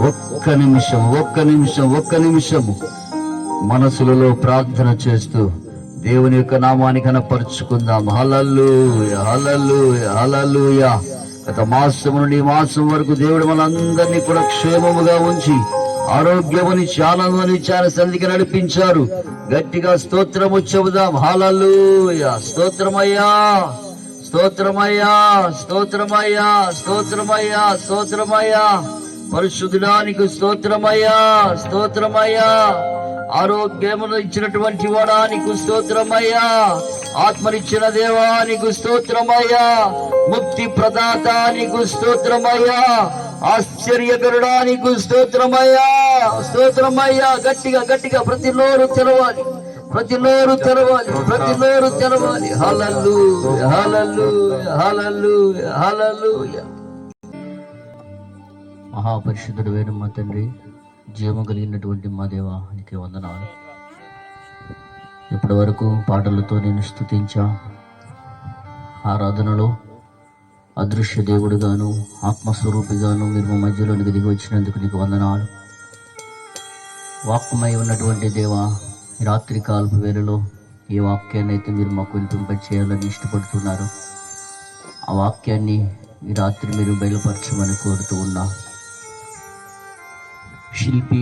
ఒక్క నిమిషము మనసులలో ప్రార్థన చేస్తూ దేవుని యొక్క నామాన్ని కనపరుచుకుందాం. హల్లెలూయా, హల్లెలూయా, హల్లెలూయా. గత మాసం నుండి ఈ మాసం వరకు దేవుడు మనందరినీ కూడా క్షేమముగా ఉంచి ఆరోగ్యమునిచ్చి ఆనందమునిచ్చి ఆయన సన్నిధికి నడిపించారు. గట్టిగా స్తోత్రము చెబుదాం. హల్లెలూయా. స్తోత్రమయ్యా, స్తోత్రమయ్యా, స్తోత్రమయ్యా, స్తోత్రమయ్యా, స్తోత్రమయ్యా. పరిశుద్ధుడానికి స్తోత్రమయ్యా, స్తోత్రమయ్యా. ఆరోగ్యమును ఇచ్చినటువంటి వాడానికి స్తోత్రమయ్యా. ఆత్మనిచ్చిన దేవానికి స్తోత్రమయ్యా. ముక్తి ప్రదాతానికి స్తోత్రమయ్యా. ఆశ్చర్యకరుడానికి స్తోత్రమయ్యా, స్తోత్రమయ్యా. గట్టిగా గట్టిగా ప్రతి నోరు తెరవాలి, ప్రతి నోరు తెరవాలి, ప్రతి నోరు తెరవాలి. హల్లెలూయా, హల్లెలూయా, హల్లెలూయా, హల్లెలూయా. మహాపరిశుద్ధుడు వేరు మా తండ్రి, జీవము కలిగినటువంటి మా దేవా, నీకే వందనాలు. ఇప్పటి వరకు పాటలతో నేను స్తుతించా. ఆరాధనలో అదృశ్య దేవుడుగాను ఆత్మస్వరూపిగాను మీరు మా మధ్యలోనికి దిగి వచ్చినందుకు నీకు వందనాలు. వాక్యమై ఉన్నటువంటి దేవా, ఈ రాత్రి కాలపు వేళలో ఏ వాక్యాన్ని అయితే మీరు మాకు వినిపింప చేయాలని ఇష్టపడుతున్నారు, ఆ వాక్యాన్ని ఈ రాత్రి మీరు బయలుపరచమని కోరుతూ ఉన్నా. శిల్పి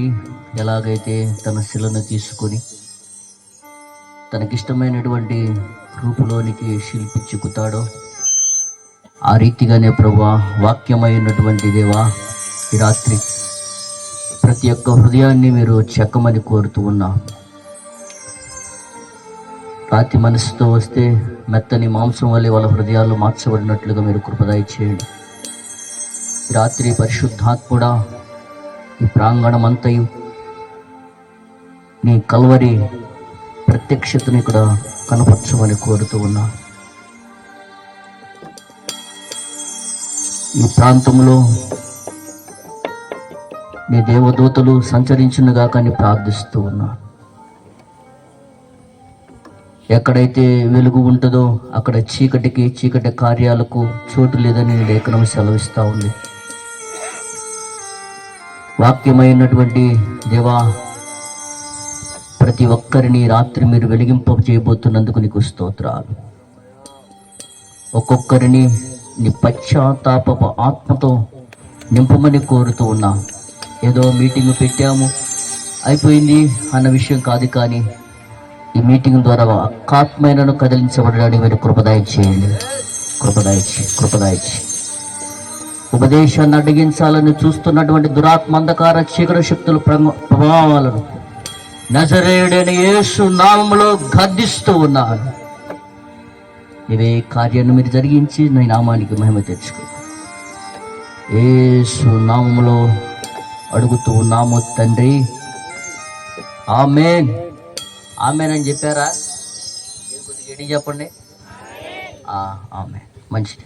ఎలాగైతే తన శిలను తీసుకొని తనకిష్టమైనటువంటి రూపులోనికి శిల్పి చిక్కుతాడో, ఆ రీతిగానే ప్రభువా, వాక్యమైనటువంటి దేవా, ఈ రాత్రి ప్రతి ఒక్క హృదయాన్ని మీరు చెక్కమని కోరుతూ ఉన్నా. రాతి మనసుతో వస్తే మెత్తని మాంసం వల్ల వాళ్ళ హృదయాలు మార్చబడినట్లుగా మీరు కృపదయ చేయండి. రాత్రి పరిశుద్ధాత్ముడా, ఈ ప్రాంగణం అంతయు నీ కల్వరి ప్రత్యక్షతని ఇక్కడ కనపరచమని కోరుతూ ఉన్నా. ఈ ప్రాంతంలో నీ దేవదూతలు సంచరించునుగా కానీ ప్రార్థిస్తూ ఉన్నా. ఎక్కడైతే వెలుగు ఉంటుందో అక్కడ చీకటి కార్యాలకు చోటు లేదని లేఖనం సెలవిస్తూ ఉంది. వాక్యమైనటువంటి దేవా, ప్రతి ఒక్కరిని రాత్రి మీరు వెలిగింప చేయబోతున్నందుకు నీకు స్తోత్రాలు. ఒక్కొక్కరిని నీ పశ్చాత్తాపపు ఆత్మతో నింపమని కోరుతూ ఉన్నా. ఏదో మీటింగ్ పెట్టాము అయిపోయింది అన్న విషయం కాదు, కానీ ఈ మీటింగ్ ద్వారా ఆత్మీయతను కదిలించబడడానికి మీరు కృపదయ చేయండి, కృపదయ ఉపదేశాన్ని అడ్డగించాలని చూస్తున్నటువంటి దురాత్మ అంధకార చీకటి శక్తుల ప్రభావాలను నజరేయుడైన యేసు నామములో గద్దిస్తూ ఉన్నాను. ఇవే కార్యాన్ని మీరు జరిగించి నీ నామానికి మహిమ తెచ్చుకో. యేసు నామములో అడుగుతూ ఉన్నాము తండ్రి, ఆమేన్. ఆమేన్ అని చెప్పారా? కొద్దిగా చెప్పండి. ఆమేన్. మంచిది.